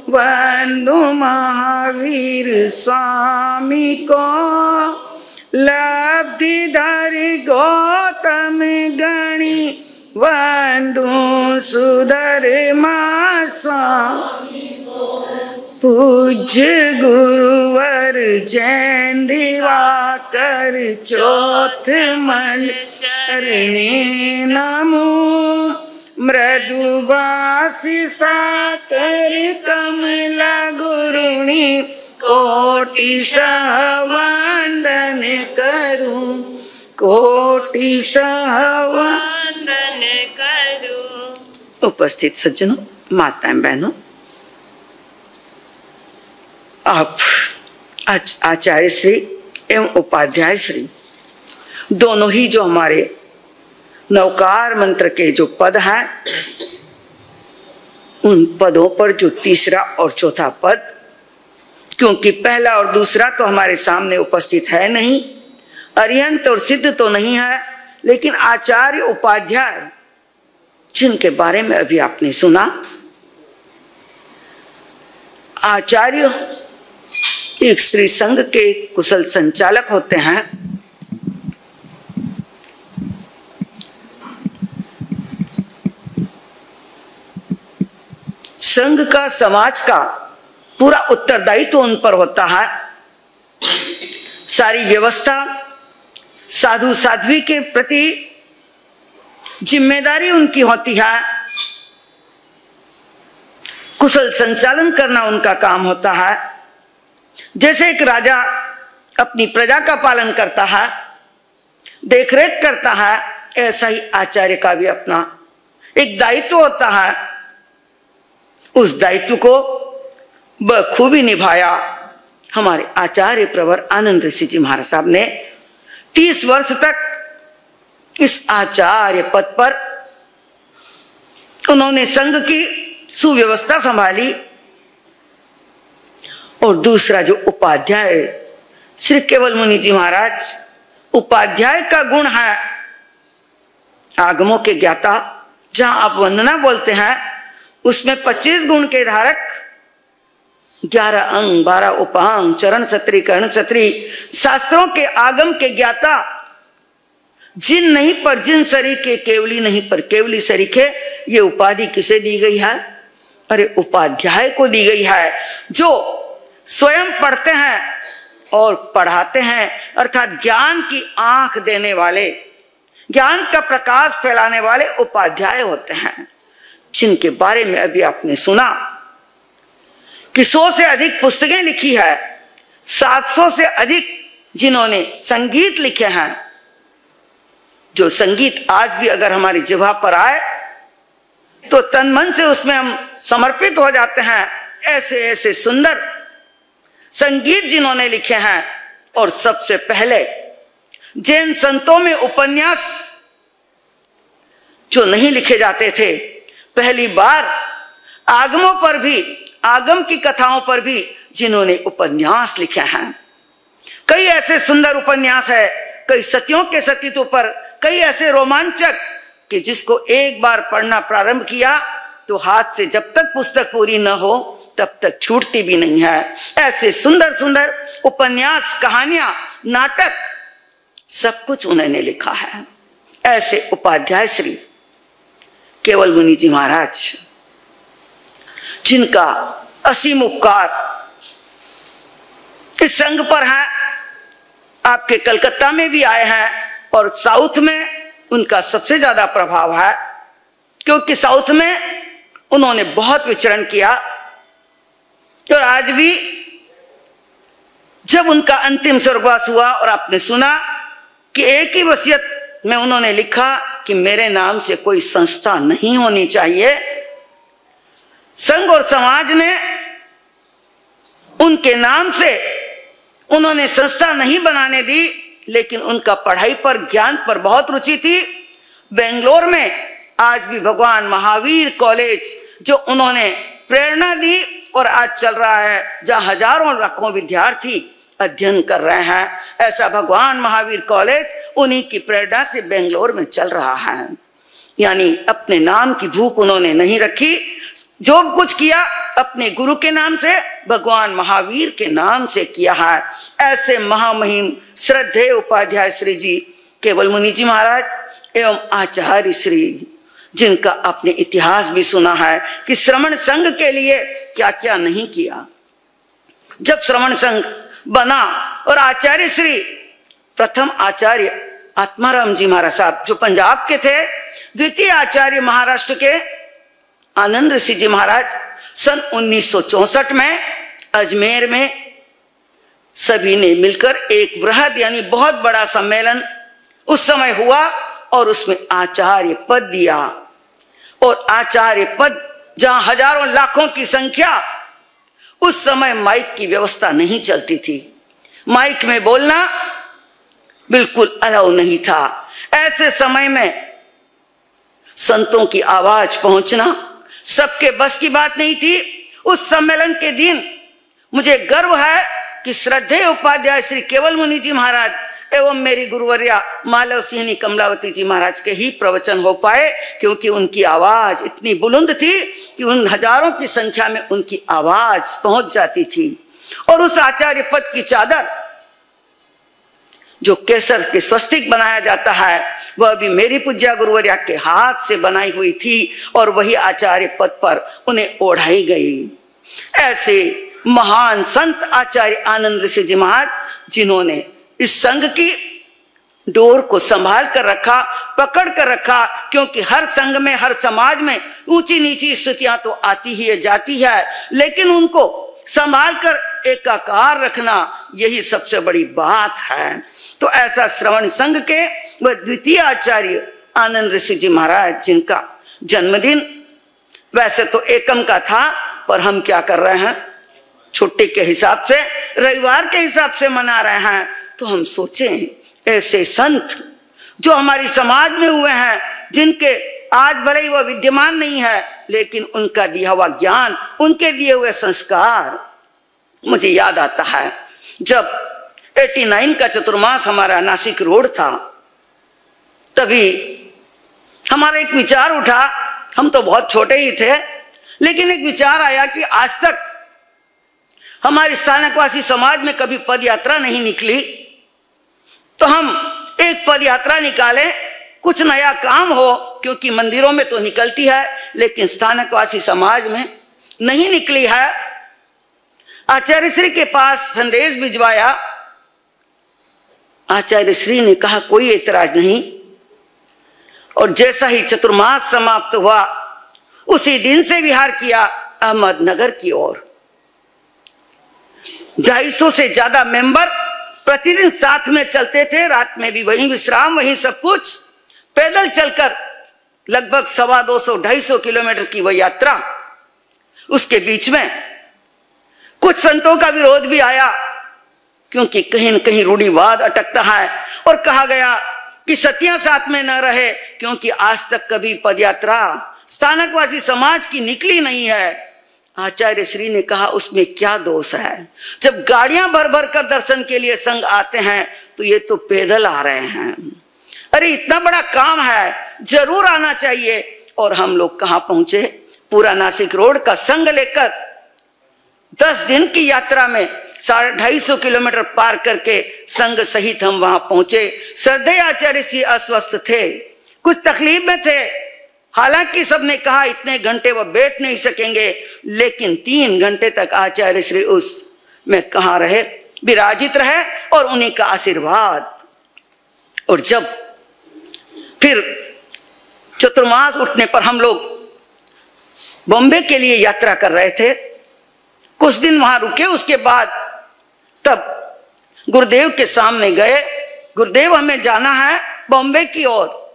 बंधु महावीर स्वामी को, लब्धिधर गौतम गणी बंधु सुधर्मा स्वामी को, पूज्य गुरुवर जैन दिवाकर चौथ मल चरणे नमो, मृदुबासी साकर कमला गुरुणी कोटिशः वंदन करूं, कोटिशः वंदन करूं। उपस्थित सज्जनों, माताएं, बहनों, आप आज आचार्य श्री एवं उपाध्याय श्री दोनों ही जो हमारे नवकार मंत्र के जो पद हैं, उन पदों पर जो तीसरा और चौथा पद, क्योंकि पहला और दूसरा तो हमारे सामने उपस्थित है नहीं, अरिहंत और सिद्ध तो नहीं है, लेकिन आचार्य उपाध्याय जिनके बारे में अभी आपने सुना, आचार्य एक श्री संघ के कुशल संचालक होते हैं। संघ का, समाज का पूरा उत्तरदायित्व तो उन पर होता है। सारी व्यवस्था, साधु साध्वी के प्रति जिम्मेदारी उनकी होती है। कुशल संचालन करना उनका काम होता है। जैसे एक राजा अपनी प्रजा का पालन करता है, देखरेख करता है, ऐसा ही आचार्य का भी अपना एक दायित्व होता है। उस दायित्व को बखूबी निभाया हमारे आचार्य प्रवर आनंद ऋषि जी महाराज साहब ने। 30 वर्ष तक इस आचार्य पद पर उन्होंने संघ की सुव्यवस्था संभाली। और दूसरा जो उपाध्याय श्री केवल मुनि जी महाराज, उपाध्याय का गुण है आगमों के ज्ञाता। जहां आप वंदना बोलते हैं उसमें 25 गुण के धारक, 11 अंग, 12 उपांग, चरण छत्री, कर्ण छत्री, शास्त्रों के आगम के ज्ञाता, जिन नहीं पर जिन सरीखे, केवली नहीं पर केवली सरीखे, ये उपाधि किसे दी गई है? अरे उपाध्याय को दी गई है, जो स्वयं पढ़ते हैं और पढ़ाते हैं, अर्थात ज्ञान की आंख देने वाले, ज्ञान का प्रकाश फैलाने वाले उपाध्याय होते हैं, जिनके बारे में अभी आपने सुना कि 100 से अधिक पुस्तकें लिखी है, 700 से अधिक जिन्होंने संगीत लिखे हैं। जो संगीत आज भी अगर हमारी जिह्वा पर आए तो तन मन से उसमें हम समर्पित हो जाते हैं। ऐसे ऐसे सुंदर संगीत जिन्होंने लिखे हैं। और सबसे पहले जैन संतों में उपन्यास जो नहीं लिखे जाते थे, पहली बार आगमों पर भी, आगम की कथाओं पर भी जिन्होंने उपन्यास लिखे हैं। कई ऐसे सुंदर उपन्यास है, कई सतियों के सतीत्व पर, कई ऐसे रोमांचक कि जिसको एक बार पढ़ना प्रारंभ किया तो हाथ से जब तक पुस्तक पूरी न हो तब तक छूटती भी नहीं है। ऐसे सुंदर सुंदर उपन्यास, कहानियां, नाटक, सब कुछ उन्होंने लिखा है। ऐसे उपाध्याय श्री केवल मुनि जी महाराज, जिनका असीम उपकार इस संघ पर है। आपके कलकत्ता में भी आए हैं और साउथ में उनका सबसे ज्यादा प्रभाव है, क्योंकि साउथ में उन्होंने बहुत विचरण किया। और आज भी जब उनका अंतिम स्वर्गवास हुआ और आपने सुना कि एक ही वसीयत में उन्होंने लिखा कि मेरे नाम से कोई संस्था नहीं होनी चाहिए। संघ और समाज ने उनके नाम से उन्होंने संस्था नहीं बनाने दी, लेकिन उनका पढ़ाई पर, ज्ञान पर बहुत रुचि थी। बेंगलोर में आज भी भगवान महावीर कॉलेज जो उन्होंने प्रेरणा दी और आज चल रहा है, जहां हजारों लाखों विद्यार्थी अध्ययन कर रहे हैं। ऐसा भगवान महावीर कॉलेज उन्हीं की प्रेरणा से बेंगलोर में चल रहा है। यानी अपने नाम की भूख उन्होंने नहीं रखी, जो कुछ किया अपने गुरु के नाम से, भगवान महावीर के नाम से किया है। ऐसे महामहिम श्रद्धेय उपाध्याय श्री जी केवल मुनि जी महाराज एवं आचार्य श्री, जिनका आपने इतिहास भी सुना है कि श्रवण संघ के लिए क्या क्या नहीं किया। जब श्रवण संघ बना और आचार्य श्री, प्रथम आचार्य आत्माराम जी महाराज साहब जो पंजाब के थे, द्वितीय आचार्य महाराष्ट्र के आनंद ऋषि जी महाराज, सन 1964 में अजमेर में सभी ने मिलकर एक बृहद यानी बहुत बड़ा सम्मेलन उस समय हुआ और उसमें आचार्य पद दिया। और आचार्य पद जहां हजारों लाखों की संख्या, उस समय माइक की व्यवस्था नहीं चलती थी, माइक में बोलना बिल्कुल अलाउ नहीं था। ऐसे समय में संतों की आवाज पहुंचना सबके बस की बात नहीं थी। उस सम्मेलन के दिन मुझे गर्व है कि श्रद्धेय उपाध्याय श्री केवल मुनि जी महाराज एवं मेरी गुरुवर्या मालव सिंहनी कमलावती जी महाराज के ही प्रवचन हो पाए, क्योंकि उनकी आवाज इतनी बुलंद थी कि उन हजारों की संख्या में उनकी आवाज पहुंच जाती थी। और उस आचार्य पद की चादर जो केसर के स्वस्तिक बनाया जाता है, वह भी मेरी पूज्या गुरुवर्या के हाथ से बनाई हुई थी और वही आचार्य पद पर उन्हें ओढ़ाई गई। ऐसे महान संत आचार्य आनंद ऋषि जी महाराज, जिन्होंने इस संघ की डोर को संभाल कर रखा, पकड़ कर रखा, क्योंकि हर संघ में, हर समाज में ऊंची नीची स्थितियां तो आती ही है, जाती है, लेकिन उनको संभाल कर एकाकार रखना यही सबसे बड़ी बात है। तो ऐसा श्रवण संघ के वह द्वितीय आचार्य आनंद ऋषि जी महाराज, जिनका जन्मदिन वैसे तो एकम का था, पर हम क्या कर रहे हैं, छुट्टी के हिसाब से, रविवार के हिसाब से मना रहे हैं। तो हम सोचें ऐसे संत जो हमारी समाज में हुए हैं, जिनके आज भले ही वह विद्यमान नहीं है, लेकिन उनका दिया हुआ ज्ञान, उनके दिए हुए संस्कार मुझे याद आता है। जब 89 का चतुर्मास हमारा नासिक रोड था, तभी हमारा एक विचार उठा, हम तो बहुत छोटे ही थे, लेकिन एक विचार आया कि आज तक हमारे स्थानकवासी समाज में कभी पद यात्रा नहीं निकली, तो हम एक पद यात्रा निकालें, कुछ नया काम हो, क्योंकि मंदिरों में तो निकलती है लेकिन स्थानकवासी समाज में नहीं निकली है। आचार्य श्री के पास संदेश भिजवाया, आचार्य श्री ने कहा कोई एतराज नहीं, और जैसा ही चतुर्मास समाप्त हुआ उसी दिन से विहार किया अहमदनगर की ओर। 250 से ज्यादा मेंबर प्रतिदिन साथ में चलते थे, रात में भी वहीं विश्राम, वहीं सब कुछ, पैदल चलकर लगभग 250-250 किलोमीटर की वह यात्रा। उसके बीच में कुछ संतों का विरोध भी आया, क्योंकि कहीं न कहीं रूढ़िवाद अटकता है, और कहा गया कि सतियां साथ में न रहे, क्योंकि आज तक कभी पदयात्रा स्थानकवासी समाज की निकली नहीं है। आचार्य श्री ने कहा उसमें क्या दोष है, जब गाड़ियां भर भर कर दर्शन के लिए संघ आते हैं तो ये तो पैदल आ रहे हैं, अरे इतना बड़ा काम है, जरूर आना चाहिए। और हम लोग कहां पहुंचे, पूरा नासिक रोड का संघ लेकर 10 दिन की यात्रा में 250 किलोमीटर पार करके संघ सहित हम वहां पहुंचे। श्रद्धेय आचार्य श्री अस्वस्थ थे, कुछ तकलीफ में थे, हालांकि सबने कहा इतने घंटे वह बैठ नहीं सकेंगे, लेकिन 3 घंटे तक आचार्य श्री उस में कहां रहे, विराजित रहे, और उन्हीं का आशीर्वाद। और जब फिर चतुर्मास उठने पर हम लोग बॉम्बे के लिए यात्रा कर रहे थे, कुछ दिन वहां रुके, उसके बाद तब गुरुदेव के सामने गए, गुरुदेव हमें जाना है बॉम्बे की ओर।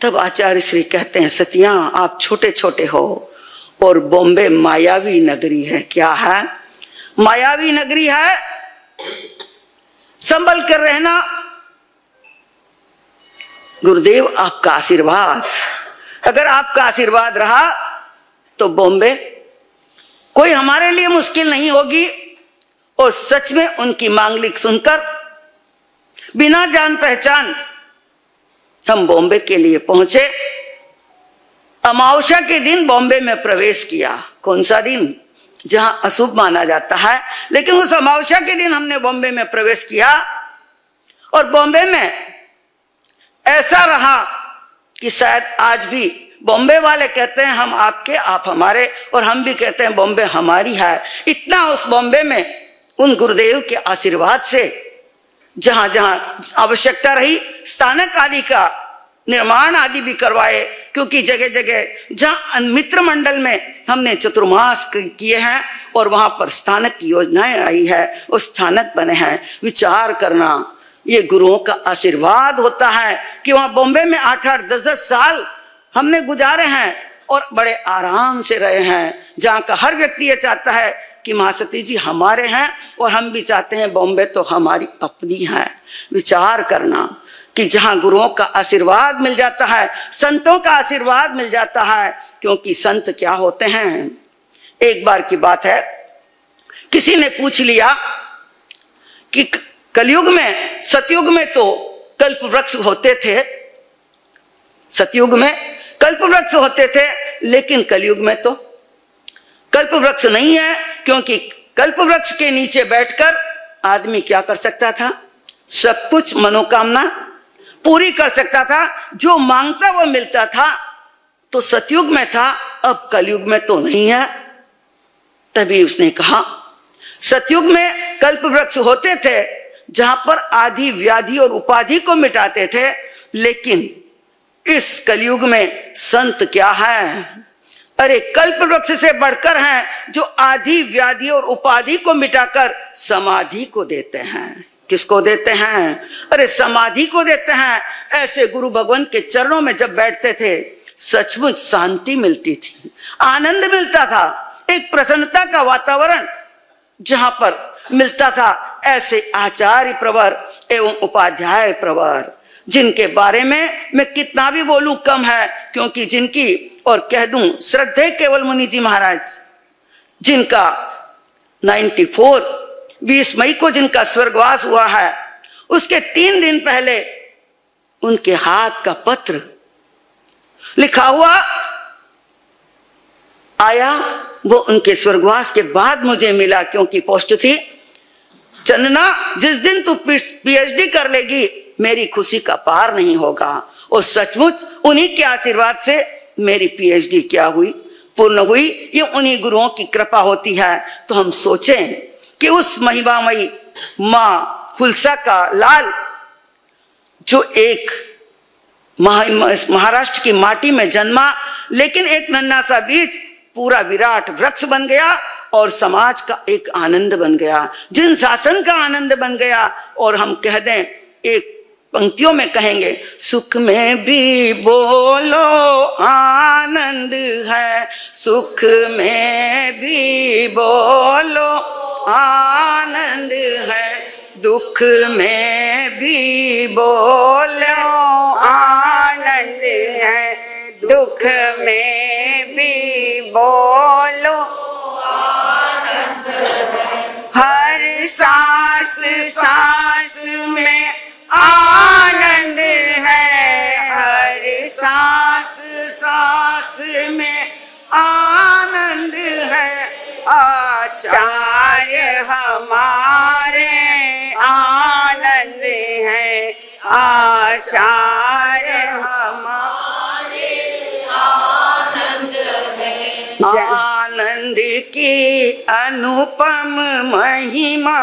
तब आचार्य श्री कहते हैं सतियां आप छोटे छोटे हो और बॉम्बे मायावी नगरी है। क्या है? मायावी नगरी है, संभल कर रहना। गुरुदेव आपका आशीर्वाद, अगर आपका आशीर्वाद रहा तो बॉम्बे कोई हमारे लिए मुश्किल नहीं होगी। और सच में उनकी मांगलिक सुनकर बिना जान पहचान हम बॉम्बे के लिए पहुंचे। अमावस्या के दिन बॉम्बे में प्रवेश किया। कौन सा दिन? जहां अशुभ माना जाता है। लेकिन उस अमावस्या के दिन हमने बॉम्बे में प्रवेश किया और बॉम्बे में ऐसा रहा कि शायद आज भी बॉम्बे वाले कहते हैं हम आपके आप हमारे, और हम भी कहते हैं बॉम्बे हमारी है। इतना उस बॉम्बे में उन गुरुदेव के आशीर्वाद से जहां जहां आवश्यकता रही स्थानक आदि का निर्माण आदि भी करवाए, क्योंकि जगह जगह जहां मित्र मंडल में हमने चतुर्मास किए हैं और वहां पर स्थानक की योजनाएं आई है, उस स्थानक बने हैं। विचार करना, ये गुरुओं का आशीर्वाद होता है कि वहां बॉम्बे में 8-8, 10-10 साल हमने गुजारे हैं और बड़े आराम से रहे हैं। जहां का हर व्यक्ति ये चाहता है कि महासती जी हमारे हैं और हम भी चाहते हैं बॉम्बे तो हमारी अपनी है। विचार करना कि जहां गुरुओं का आशीर्वाद मिल जाता है, संतों का आशीर्वाद मिल जाता है, क्योंकि संत क्या होते हैं। एक बार की बात है, किसी ने पूछ लिया कि कलयुग में, सतयुग में तो कल्प वृक्ष होते थे, सतयुग में कल्प वृक्ष होते थे, लेकिन कलयुग में तो कल्प वृक्ष नहीं है, क्योंकि कल्प वृक्ष के नीचे बैठकर आदमी क्या कर सकता था, सब कुछ मनोकामना पूरी कर सकता था, जो मांगता वो मिलता था। तो सतयुग में था, अब कलयुग में तो नहीं है। तभी उसने कहा सतयुग में कल्प वृक्ष होते थे जहां पर आदि व्याधि और उपाधि को मिटाते थे, लेकिन इस कलयुग में संत क्या है, अरे कल्प वृक्ष से बढ़कर हैं, जो आदि व्याधि और उपाधि को मिटाकर समाधि को देते हैं। किसको देते हैं, अरे समाधि को देते हैं। ऐसे गुरु भगवान के चरणों में जब बैठते थे सचमुच शांति मिलती थी, आनंद मिलता था, एक प्रसन्नता का वातावरण जहां पर मिलता था। ऐसे आचार्य प्रवर एवं उपाध्याय प्रवर, जिनके बारे में मैं कितना भी बोलूं कम है, क्योंकि जिनकी और कह दूं श्रद्धेय केवल मुनि जी महाराज, जिनका 20 मई को जिनका स्वर्गवास हुआ है, उसके 3 दिन पहले उनके हाथ का पत्र लिखा हुआ आया, वो उनके स्वर्गवास के बाद मुझे मिला, क्योंकि पोस्ट थी, चंदना जिस दिन तू पीएचडी कर लेगी मेरी खुशी का पार नहीं होगा। और सचमुच उन्हीं के आशीर्वाद से मेरी पीएचडी क्या हुई, पूर्ण हुई। ये उन्हीं गुरुओं की कृपा होती है। तो हम सोचें कि उस महिमामयी मां हुलसा का लाल, जो एक महाराष्ट्र की माटी में जन्मा, लेकिन एक नन्हा सा बीज पूरा विराट वृक्ष बन गया और समाज का एक आनंद बन गया, जिन शासन का आनंद बन गया। और हम कह दें, एक पंक्तियों में कहेंगे, सुख में भी बोलो आनंद है, सुख में भी बोलो आनंद है, दुख में भी बोलो आनंद है, दुख में भी बोलो आनंद है। हर सांस सांस में आनंद है, हर सांस सांस में आनंद है। आचार्य हमारे आनंद है, आचार्य हमारे आनंद है। आनंद की अनुपम महिमा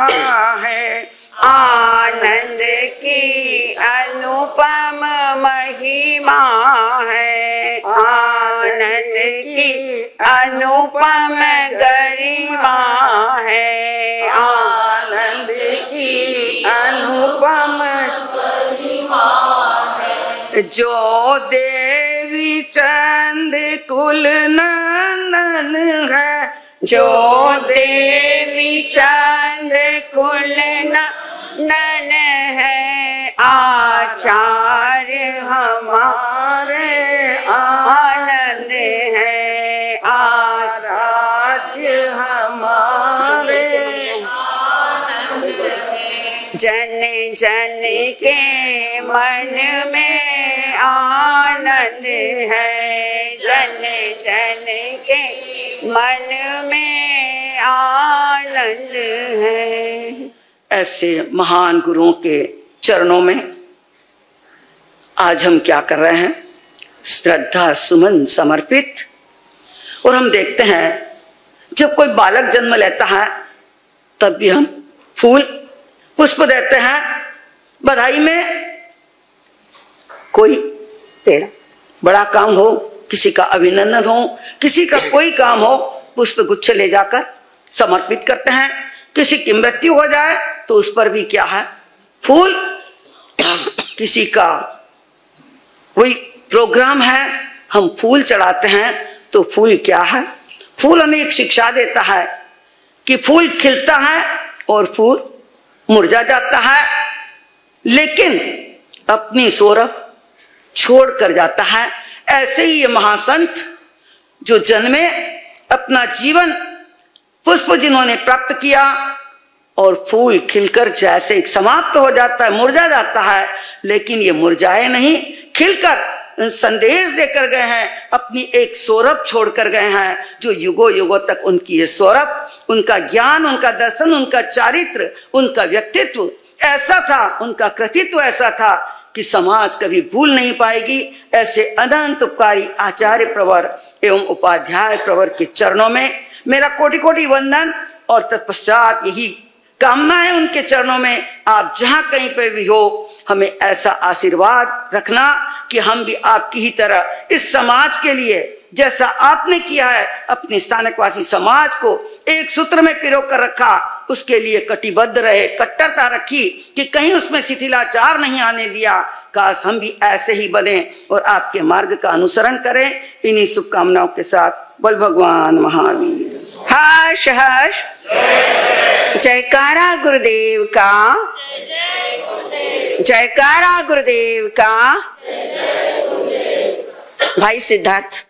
है, आनंद की अनुपम महिमा है, आनंद की अनुपम गरिमा है, आनंद की अनुपम गरिमा है। जो देवी चंद कुल नंदन है, जो देवी चंद कुल नंदन है, आचार्य हमारे आनंद है, आराध्य हमारे आनंद है। जन जन के मन में आनंद है, जन जन के मन में आनंद है। ऐसे महान गुरुओं के चरणों में आज हम क्या कर रहे हैं? श्रद्धा सुमन समर्पित। और हम देखते हैं जब कोई बालक जन्म लेता है तब भी हम फूल पुष्प देते हैं। बधाई में कोई पेड़, बड़ा काम हो, किसी का अभिनंदन हो, किसी का कोई काम हो, पुष्प गुच्छे ले जाकर समर्पित करते हैं। किसी की मृत्यु हो जाए तो उस पर भी क्या है? फूल। किसी का कोई प्रोग्राम है, हम फूल चढ़ाते हैं। तो फूल क्या है? फूल हमें एक शिक्षा देता है कि फूल खिलता है और फूल मुरझा जाता है, लेकिन अपनी सौरभ छोड़ कर जाता है। ऐसे ही ये महासंत जो जन्मे, अपना जीवन पुष्प जिन्होंने प्राप्त किया और फूल खिलकर जैसे एक समाप्त हो जाता है, मुरझा जाता है, लेकिन ये मुरझाए नहीं, खिलकर संदेश देकर गए हैं, अपनी एक सौरभ छोड़कर गए हैं जो युगों युगों तक उनकी ये सौरभ, उनका ज्ञान, उनका दर्शन, उनका चारित्र, उनका व्यक्तित्व ऐसा था, उनका कृतित्व ऐसा था कि समाज कभी भूल नहीं पाएगी। ऐसे अनंत उपकारी आचार्य प्रवर एवं उपाध्याय प्रवर के चरणों में मेरा कोटि कोटि वंदन और तत्पश्चात यही कामना है उनके चरणों में, आप जहां कहीं पे भी हो, हमें ऐसा आशीर्वाद रखना कि हम भी आपकी ही तरह इस समाज के लिए जैसा आपने किया है, अपने स्थानकवासी समाज को एक सूत्र में पिरो कर रखा, उसके लिए कटिबद्ध रहे, कट्टरता रखी कि कहीं उसमें शिथिलाचार नहीं आने दिया। काश हम भी ऐसे ही बने और आपके मार्ग का अनुसरण करें। इन्हीं शुभकामनाओं के साथ बोल भगवान महावीर। हर्ष हर्ष जयकारा गुरुदेव का, जयकारा गुरुदेव का। भाई सिद्धार्थ।